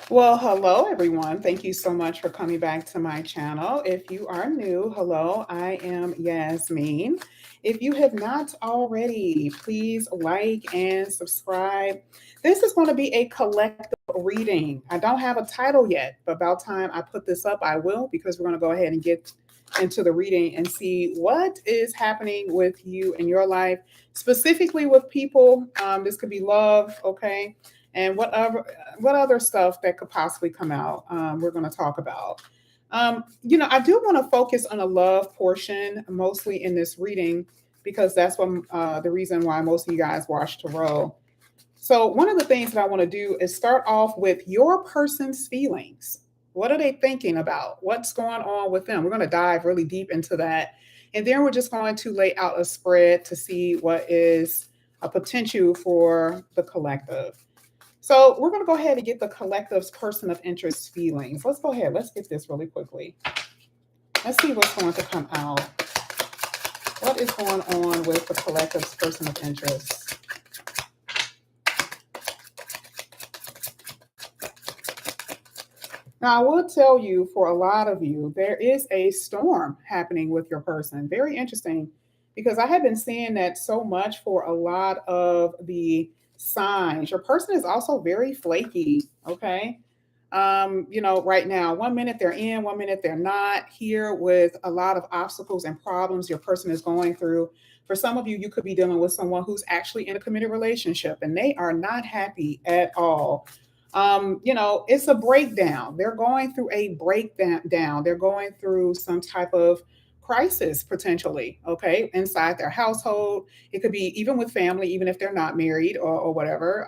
Well, hello everyone. Thank you so much for coming back to my channel. If you are new, hello, I am Yasmin. If you have not already, please like and subscribe. This is going to be a collective reading. I don't have a title yet, but about time I put this up, I will, because we're going to go ahead and get into the reading and see what is happening with you in your life, specifically with people. This could be love, okay? And what other stuff that could possibly come out, we're going to talk about. I do want to focus on a love portion mostly in this reading because that's what the reason why most of you guys watch Tarot. So one of the things that I want to do is start off with your person's feelings. What are they thinking about? What's going on with them? We're going to dive really deep into that. And then we're just going to lay out a spread to see what is a potential for the collective. So we're going to go ahead and get the collective's person of interest feelings. Let's go ahead. Let's get this really quickly. Let's see what's going to come out. What is going on with the collective's person of interest? Now, I will tell you, for a lot of you, there is a storm happening with your person. Very interesting, because I have been seeing that so much for a lot of the signs. Your person is also very flaky, okay? Right now, one minute they're in, one minute they're not, here with a lot of obstacles and problems your person is going through. For some of you, you could be dealing with someone who's actually in a committed relationship and they are not happy at all. It's a breakdown. They're going through a breakdown. They're going through some type of crisis potentially, okay, inside their household. It could be even with family, even if they're not married or whatever.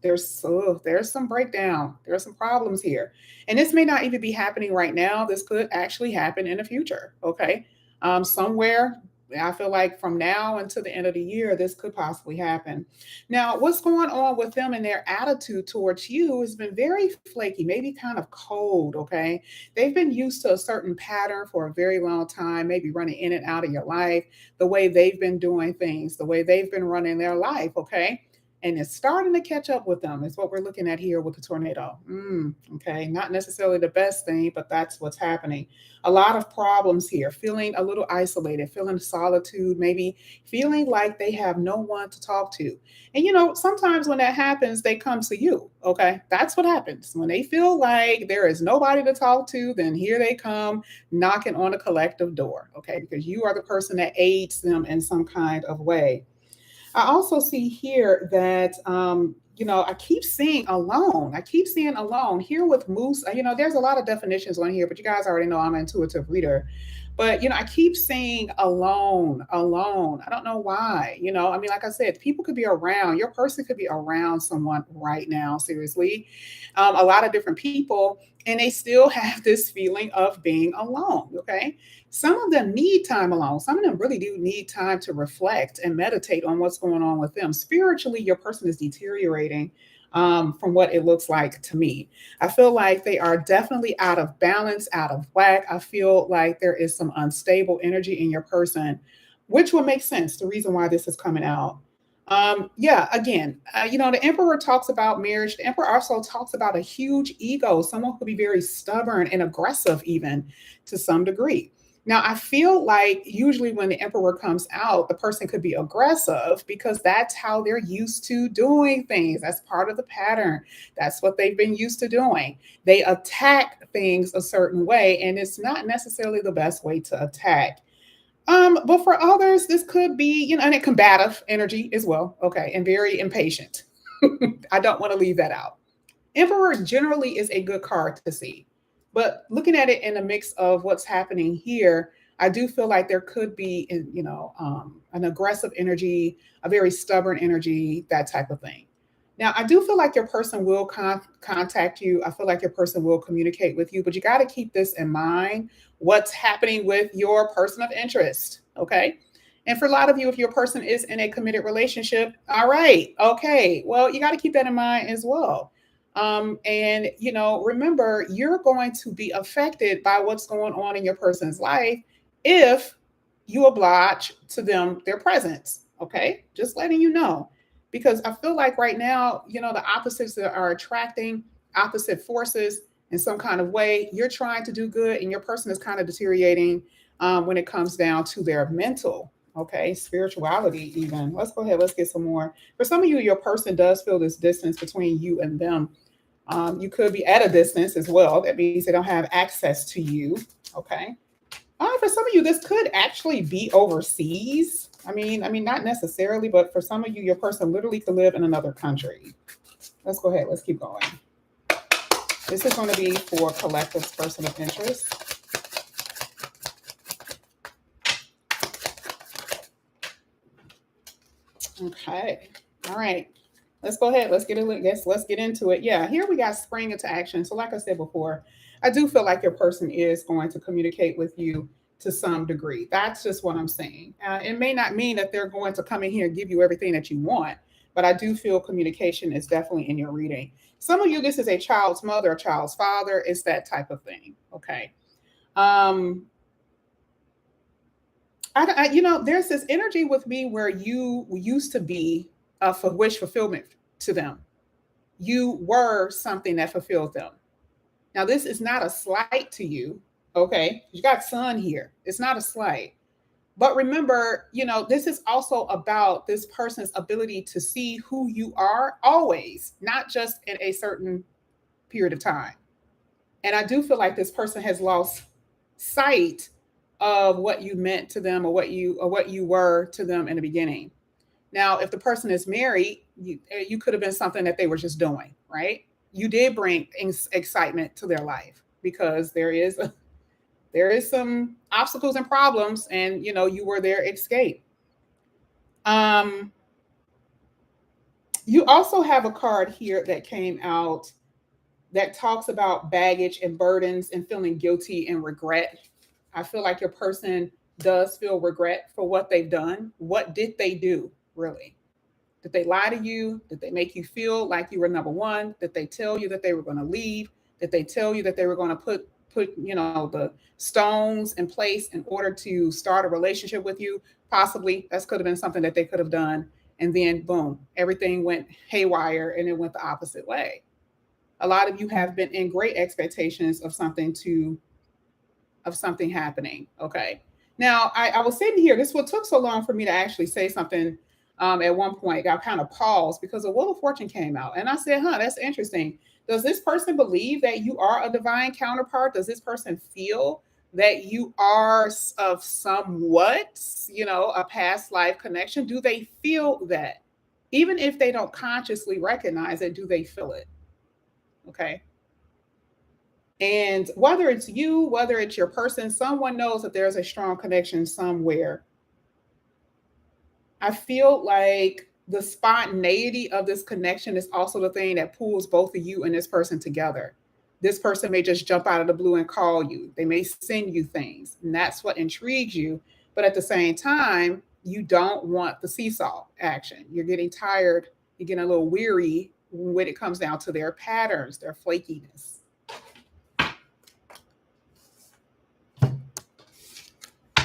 There's some breakdown. There are some problems here, and this may not even be happening right now. This could actually happen in the future, okay, somewhere. I feel like from now until the end of the year, this could possibly happen. Now, what's going on with them and their attitude towards you has been very flaky, maybe kind of cold, okay? They've been used to a certain pattern for a very long time, maybe running in and out of your life, the way they've been doing things, the way they've been running their life, okay? And it's starting to catch up with them, is what we're looking at here with the tornado. Okay, not necessarily the best thing, but that's what's happening. A lot of problems here, feeling a little isolated, feeling solitude, maybe feeling like they have no one to talk to. And sometimes when that happens, they come to you. Okay. That's what happens. When they feel like there is nobody to talk to, then here they come knocking on a collective door. Okay. Because you are the person that aids them in some kind of way. I also see here that I keep seeing alone. I keep seeing alone here with moose. There's a lot of definitions on here, but you guys already know I'm an intuitive reader. But I keep saying alone, alone. I don't know why. Like I said, people could be around. Your person could be around someone right now. Seriously, a lot of different people, and they still have this feeling of being alone. Okay, some of them need time alone. Some of them really do need time to reflect and meditate on what's going on with them. Spiritually, your person is deteriorating from what it looks like to me. I feel like they are definitely out of balance, out of whack. I feel like there is some unstable energy in your person, which will make sense. The reason why this is coming out. Yeah, again, the emperor talks about marriage. The emperor also talks about a huge ego. Someone could be very stubborn and aggressive, even to some degree. Now, I feel like usually when the emperor comes out, the person could be aggressive because that's how they're used to doing things. That's part of the pattern. That's what they've been used to doing. They attack things a certain way, and it's not necessarily the best way to attack. But for others, this could be, and a combative energy as well. Okay, and very impatient. I don't want to leave that out. Emperor generally is a good card to see. But looking at it in a mix of what's happening here, I do feel like there could be, an aggressive energy, a very stubborn energy, that type of thing. Now, I do feel like your person will contact you. I feel like your person will communicate with you, but you got to keep this in mind, what's happening with your person of interest. Okay. And for a lot of you, if your person is in a committed relationship, all right, okay, well, you got to keep that in mind as well. Remember, you're going to be affected by what's going on in your person's life if you oblige to them their presence. Okay, just letting you know. Because I feel like right now, the opposites that are attracting opposite forces in some kind of way. You're trying to do good, and your person is kind of deteriorating when it comes down to their mental, okay, spirituality, even. Let's go ahead, let's get some more. For some of you, your person does feel this distance between you and them. You could be at a distance as well. That means they don't have access to you, okay? For some of you, this could actually be overseas. I mean, not necessarily, but for some of you, your person literally could live in another country. Let's go ahead. Let's keep going. This is going to be for collective's person of interest. Okay. All right. Let's go ahead. Let's get into it. Yeah, here we got spring into action. So, like I said before, I do feel like your person is going to communicate with you to some degree. That's just what I'm saying. It may not mean that they're going to come in here and give you everything that you want, but I do feel communication is definitely in your reading. Some of you, this is a child's mother, a child's father. It's that type of thing. Okay. There's this energy with me where you used to be for wish fulfillment to them. You were something that fulfilled them. Now, this is not a slight to you, okay? You got sun here. It's not a slight. But remember, this is also about this person's ability to see who you are always, not just in a certain period of time. And I do feel like this person has lost sight of what you meant to them, or what you were to them in the beginning. Now, if the person is married, you could have been something that they were just doing, right? You did bring excitement to their life, because there is some obstacles and problems, and you were their escape. You also have a card here that came out that talks about baggage and burdens and feeling guilty and regret. I feel like your person does feel regret for what they've done. What did they do, really? Did they lie to you? Did they make you feel like you were number one? Did they tell you that they were going to leave? Did they tell you that they were going to put the stones in place in order to start a relationship with you? Possibly. That could have been something that they could have done. And then boom, everything went haywire and it went the opposite way. A lot of you have been in great expectations of something happening. Okay. Now, I was sitting here. This what took so long for me to actually say something. At one point, I kind of paused because the Wheel of Fortune came out, and I said, "That's interesting. Does this person believe that you are a divine counterpart? Does this person feel that you are of somewhat, a past life connection? Do they feel that, even if they don't consciously recognize it? Do they feel it? Okay." And whether it's you, whether it's your person, someone knows that there's a strong connection somewhere. I feel like the spontaneity of this connection is also the thing that pulls both of you and this person together. This person may just jump out of the blue and call you. They may send you things, and that's what intrigues you. But at the same time, you don't want the seesaw action. You're getting tired. You're getting a little weary when it comes down to their patterns, their flakiness.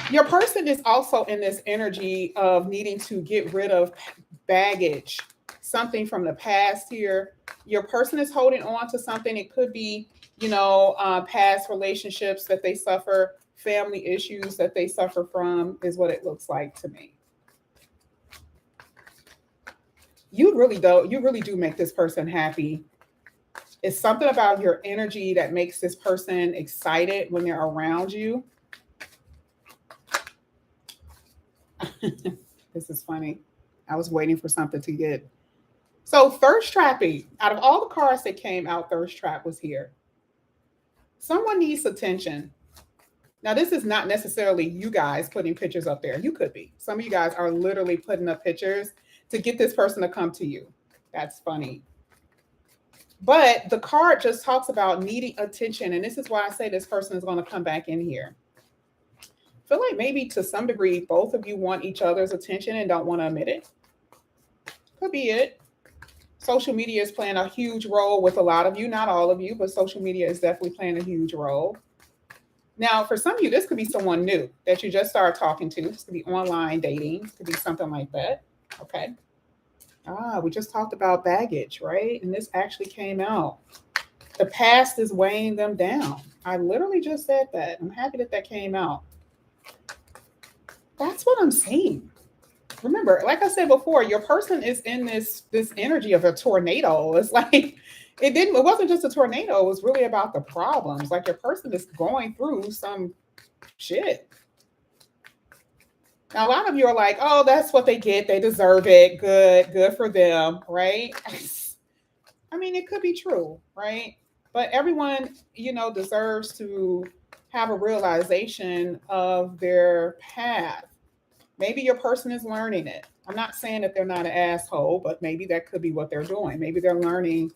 Your person is also in this energy of needing to get rid of baggage, something from the past here. Your person is holding on to something. It could be, past relationships that they suffer, family issues that they suffer from, is what it looks like to me. You really do make this person happy. It's something about your energy that makes this person excited when they're around you. This is funny. I was waiting for something to get. So thirst trapping. Out of all the cards that came out, thirst trap was here. Someone needs attention. Now, this is not necessarily you guys putting pictures up there. You could be. Some of you guys are literally putting up pictures to get this person to come to you. That's funny. But the card just talks about needing attention. And this is why I say this person is going to come back in here. I feel like maybe to some degree, both of you want each other's attention and don't want to admit it. Could be it. Social media is playing a huge role with a lot of you, not all of you, but social media is definitely playing a huge role. Now, for some of you, this could be someone new that you just started talking to. This could be online dating. It could be something like that. Okay. We just talked about baggage, right? And this actually came out. The past is weighing them down. I literally just said that. I'm happy that that came out. That's what I'm saying. Remember, like I said before, your person is in this energy of a tornado. It's like it wasn't just a tornado, it was really about the problems. Like your person is going through some shit. Now a lot of you are like, oh, that's what they get. They deserve it. Good for them, right? I mean, it could be true, right? But everyone, deserves to have a realization of their path. Maybe your person is learning it. I'm not saying that they're not an asshole, but maybe that could be what they're doing. Maybe they're learning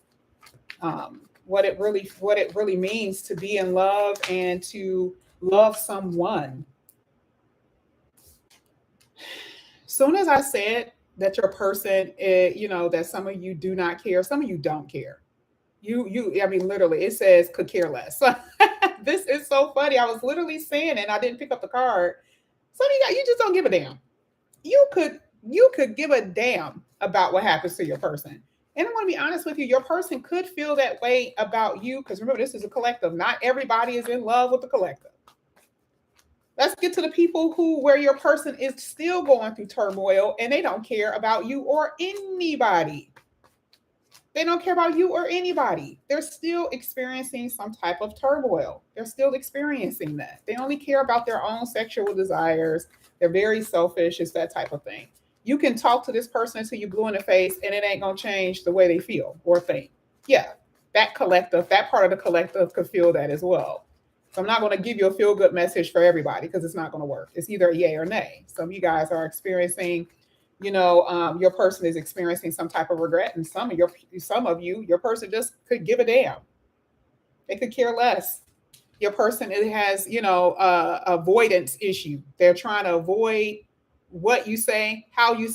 what it really means to be in love and to love someone. Soon as I said that your person, that some of you do not care, some of you don't care. I mean, literally, it says could care less. This is so funny. I was literally saying it, and I didn't pick up the card. Some of you just don't give a damn. You could give a damn about what happens to your person. And I'm going to be honest with you, your person could feel that way about you because remember, this is a collective. Not everybody is in love with the collective. Let's get to the people where your person is still going through turmoil and they don't care about you or anybody. They don't care about you or anybody. They're still experiencing some type of turmoil. They're still experiencing that. They only care about their own sexual desires. They're very selfish. It's that type of thing. You can talk to this person until you blue in the face and it ain't going to change the way they feel or think. Yeah, that part of the collective could feel that as well. So I'm not going to give you a feel good message for everybody because it's not going to work. It's either yay or nay. Some of you guys are experiencing, your person is experiencing some type of regret, and some of you, your person just could give a damn. They could care less. Your person it has, avoidance issue. They're trying to avoid what you say, how you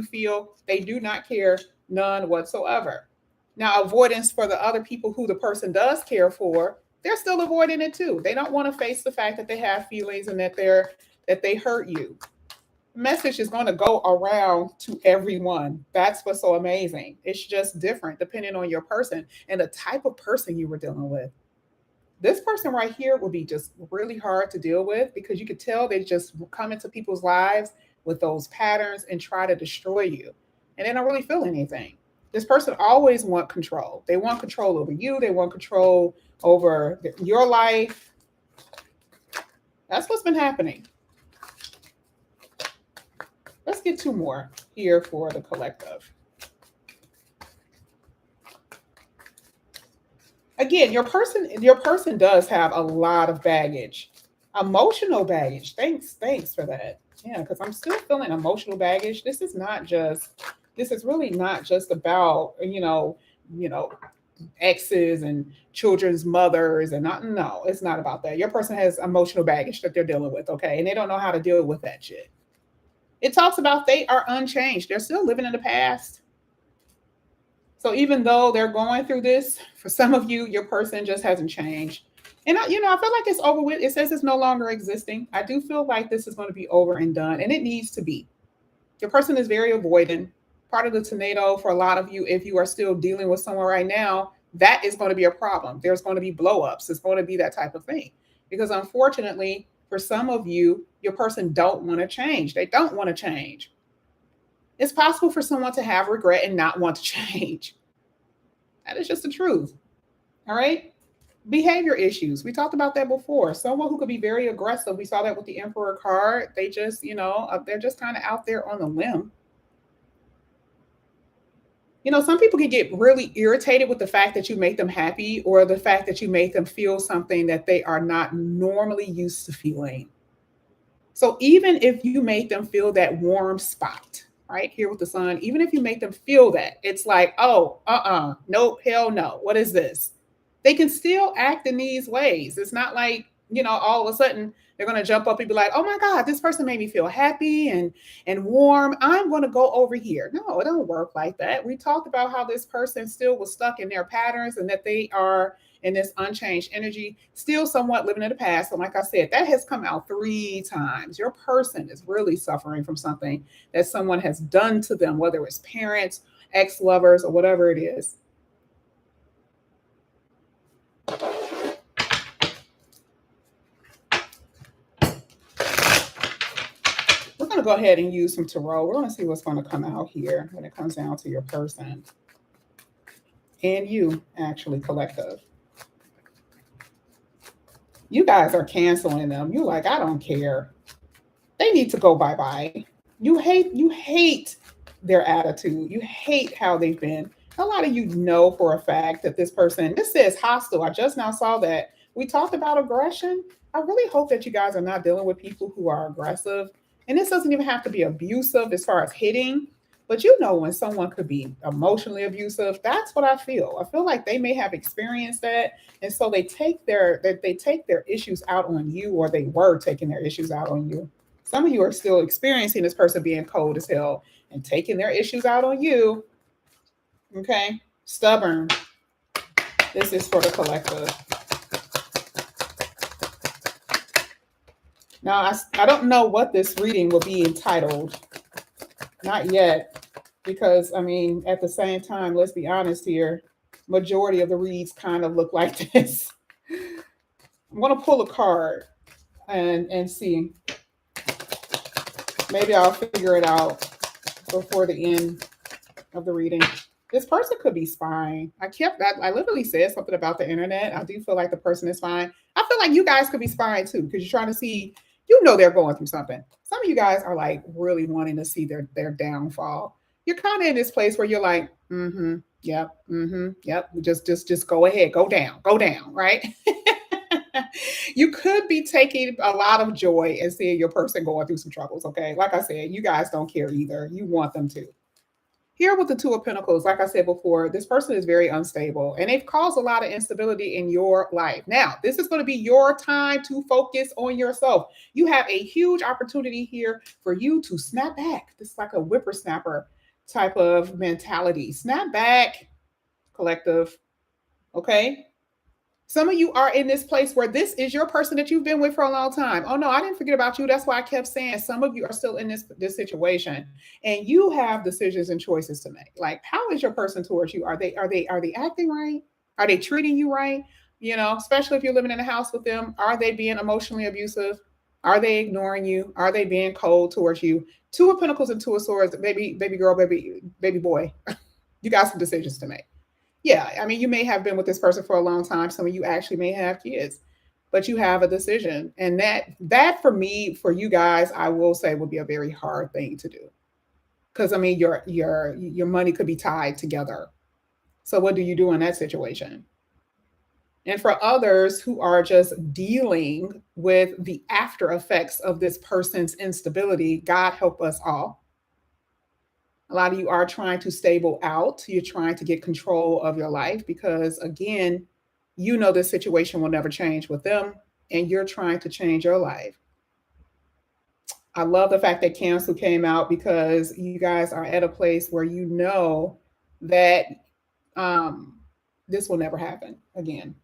feel. They do not care, none whatsoever. Now, avoidance for the other people who the person does care for, they're still avoiding it too. They don't want to face the fact that they have feelings and that they hurt you. Message is going to go around to everyone. That's what's so amazing. It's just different depending on your person and the type of person you were dealing with. This person right here will be just really hard to deal with because you could tell they just come into people's lives with those patterns and try to destroy you. And they don't really feel anything. This person always want control. They want control over you. They want control over your life. That's what's been happening. Let's get two more here for the collective. Again, your person does have a lot of baggage, emotional baggage. Thanks for that. Yeah, because I'm still feeling emotional baggage. This is really not just about exes and children's mothers and not. No, it's not about that. Your person has emotional baggage that they're dealing with, okay, and they don't know how to deal with that shit. It talks about they are unchanged. They're still living in the past. So even though they're going through this, for some of you, your person just hasn't changed. And I feel like it's over with. It says it's no longer existing. I do feel like this is going to be over and done, and it needs to be. Your person is very avoidant. Part of the tornado for a lot of you, if you are still dealing with someone right now, that is going to be a problem. There's going to be blow-ups. It's going to be that type of thing. Because unfortunately, for some of you, your person don't want to change. They don't want to change. It's possible for someone to have regret and not want to change. That is just the truth. All right. Behavior issues. We talked about that before. Someone who could be very aggressive. We saw that with the Emperor card. They just, they're just kind of out there on the limb. Some people can get really irritated with the fact that you make them happy or the fact that you make them feel something that they are not normally used to feeling. So even if you make them feel that warm spot right here with the sun, even if you make them feel that, it's like, oh, nope, hell no. What is this? They can still act in these ways. It's not like, all of a sudden they're going to jump up and be like, oh my God, this person made me feel happy and warm. I'm going to go over here. No, it don't work like that. We talked about how this person still was stuck in their patterns and that they are in this unchanged energy, still somewhat living in the past. And like I said, that has come out 3 times. Your person is really suffering from something that someone has done to them, whether it's parents, ex-lovers, or whatever it is. We're going to go ahead and use some tarot. We're going to see what's going to come out here when it comes down to your person and you, actually, collective. You guys are canceling them. You're like, I don't care. They need to go bye-bye. You hate their attitude. You hate how they've been. A lot of you know for a fact that this person, this says hostile. I just now saw that. We talked about aggression. I really hope that you guys are not dealing with people who are aggressive. And this doesn't even have to be abusive as far as hitting, but when someone could be emotionally abusive, that's what I feel. I feel like they may have experienced that. And so they take their issues out on you, or they were taking their issues out on you. Some of you are still experiencing this person being cold as hell and taking their issues out on you. Okay? Stubborn. This is for the collective. Now, I don't know what this reading will be entitled. Not yet. Because, at the same time, let's be honest here, majority of the reads kind of look like this. I'm going to pull a card and see. Maybe I'll figure it out before the end of the reading. This person could be spying. I literally said something about the internet. I do feel like the person is spying. I feel like you guys could be spying too, because you're trying to see, they're going through something. Some of you guys are like really wanting to see their downfall. You're kind of in this place where you're like, yep, yep. Just go ahead, go down, right? You could be taking a lot of joy in seeing your person going through some troubles, okay? Like I said, you guys don't care either. You want them to. Here with the Two of Pentacles, like I said before, this person is very unstable and they've caused a lot of instability in your life. Now, this is going to be your time to focus on yourself. You have a huge opportunity here for you to snap back. This is like a whippersnapper type of mentality. Snap back, collective. Okay? Some of you are in this place where this is your person that you've been with for a long time. Oh no, I didn't forget about you. That's why I kept saying some of you are still in this situation and you have decisions and choices to make. Like, how is your person towards you? Are they acting right? Are they treating you right? Especially if you're living in a house with them, are they being emotionally abusive? Are they ignoring you? Are they being cold towards you? Two of Pentacles and Two of Swords, baby girl, baby boy. You got some decisions to make. Yeah, you may have been with this person for a long time. Some of you actually may have kids, but you have a decision. And that for me, for you guys, I will say would be a very hard thing to do. Because your money could be tied together. So what do you do in that situation? And for others who are just dealing with the after effects of this person's instability, God help us all. A lot of you are trying to stable out. You're trying to get control of your life because, again, this situation will never change with them, and you're trying to change your life. I love the fact that Cancel came out because you guys are at a place where you know that this will never happen again.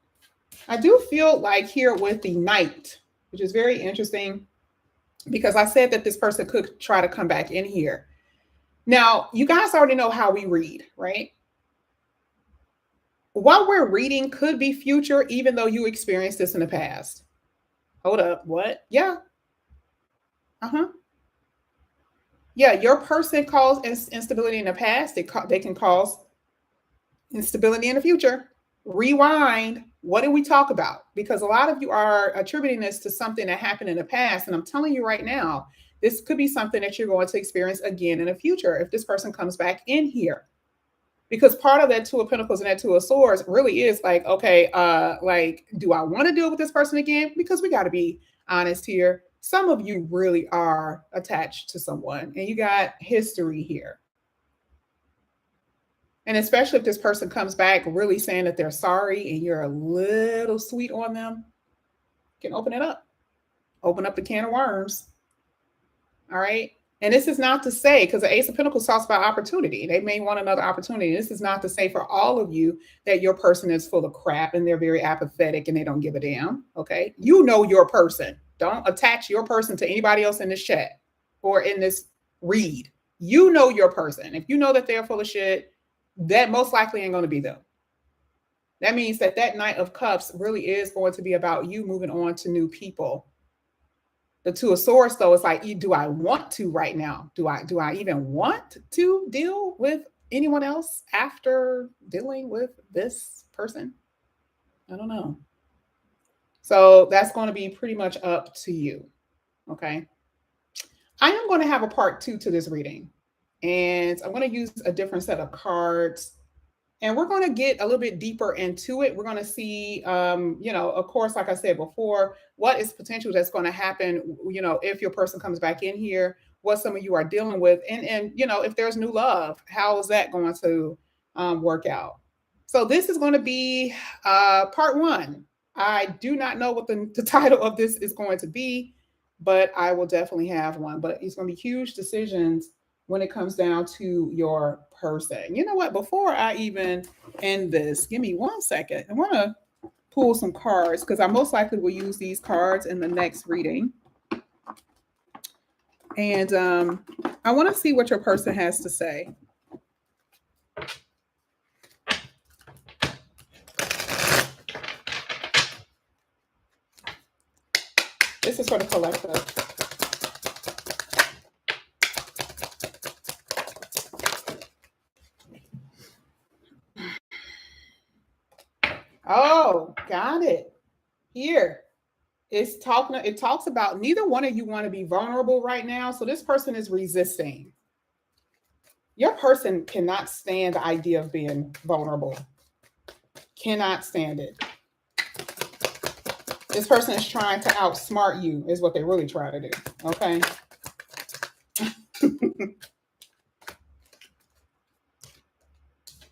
I do feel like here with the Knight, which is very interesting because I said that this person could try to come back in here. Now, you guys already know how we read, right? What we're reading could be future, even though you experienced this in the past. Hold up. What? Yeah. Yeah, your person caused instability in the past. They can cause instability in the future. Rewind. What did we talk about? Because a lot of you are attributing this to something that happened in the past. And I'm telling you right now, this could be something that you're going to experience again in the future if this person comes back in here. Because part of that Two of Pentacles and that Two of Swords really is like, okay, do I want to deal with this person again? Because we got to be honest here. Some of you really are attached to someone and you got history here. And especially if this person comes back really saying that they're sorry and you're a little sweet on them. can open it up. Open up the can of worms. All right. And this is not to say, because the Ace of Pentacles talks about opportunity. They may want another opportunity. This is not to say for all of you that your person is full of crap and they're very apathetic and they don't give a damn. Okay. You know your person. Don't attach your person to anybody else in this chat or in this read. You know your person. If you know that they're full of shit, that most likely ain't going to be them. That means that that Knight of Cups really is going to be about you moving on to new people. The Two of Swords, though, is like, do I want to right now? Do I even want to deal with anyone else after dealing with this person? I don't know. So that's going to be pretty much up to you. Okay. I am going to have a part 2 to this reading, and I'm going to use a different set of cards. And we're going to get a little bit deeper into it. We're going to see, of course, like I said before, what is potential that's going to happen, if your person comes back in here, what some of you are dealing with. And if there's new love, how is that going to work out? So this is going to be part 1. I do not know what the title of this is going to be, but I will definitely have one. But it's going to be huge decisions when it comes down to your person. You know what? Before I even end this, give me 1 second. I want to pull some cards because I most likely will use these cards in the next reading. And I want to see what your person has to say. This is for the collective. Oh, got it. Here. It talks about neither one of you want to be vulnerable right now. So this person is resisting. Your person cannot stand the idea of being vulnerable. Cannot stand it. This person is trying to outsmart you, is what they really try to do. Okay.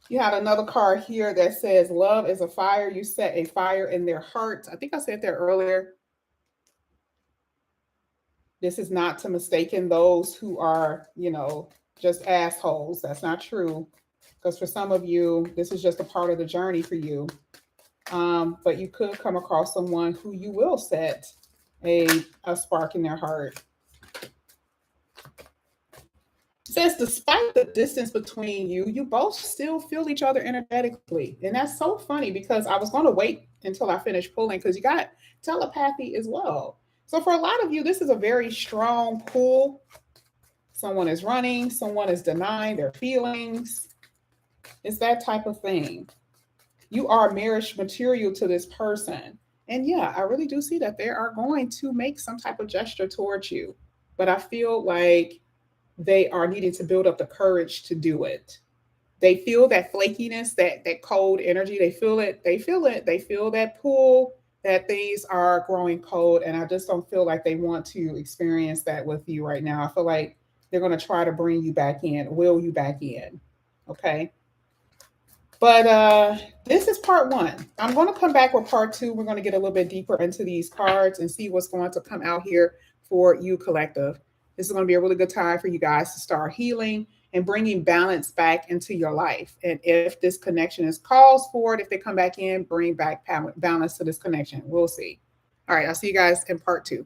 You have another card here that says, love is a fire. You set a fire in their heart. I think I said that earlier. This is not to mistaken those who are, just assholes. That's not true. Because for some of you, this is just a part of the journey for you. But you could come across someone who you will set a spark in their heart. It says, despite the distance between you, you both still feel each other energetically. And that's so funny because I was going to wait until I finished pulling because you got telepathy as well. So for a lot of you, this is a very strong pull. Someone is running, someone is denying their feelings. It's that type of thing. You are marriage material to this person. And yeah, I really do see that they are going to make some type of gesture towards you. But I feel like they are needing to build up the courage to do it. They feel that flakiness, that cold energy. They feel it. They feel that pull, that things are growing cold. And I just don't feel like they want to experience that with you right now. I feel like they're going to try to bring you back in, will you back in. Okay. But this is part 1. I'm going to come back with part 2. We're going to get a little bit deeper into these cards and see what's going to come out here for you, collective. This is going to be a really good time for you guys to start healing and bringing balance back into your life. And if this connection is calls for it, if they come back in, bring back balance to this connection. We'll see. All right. I'll see you guys in part 2.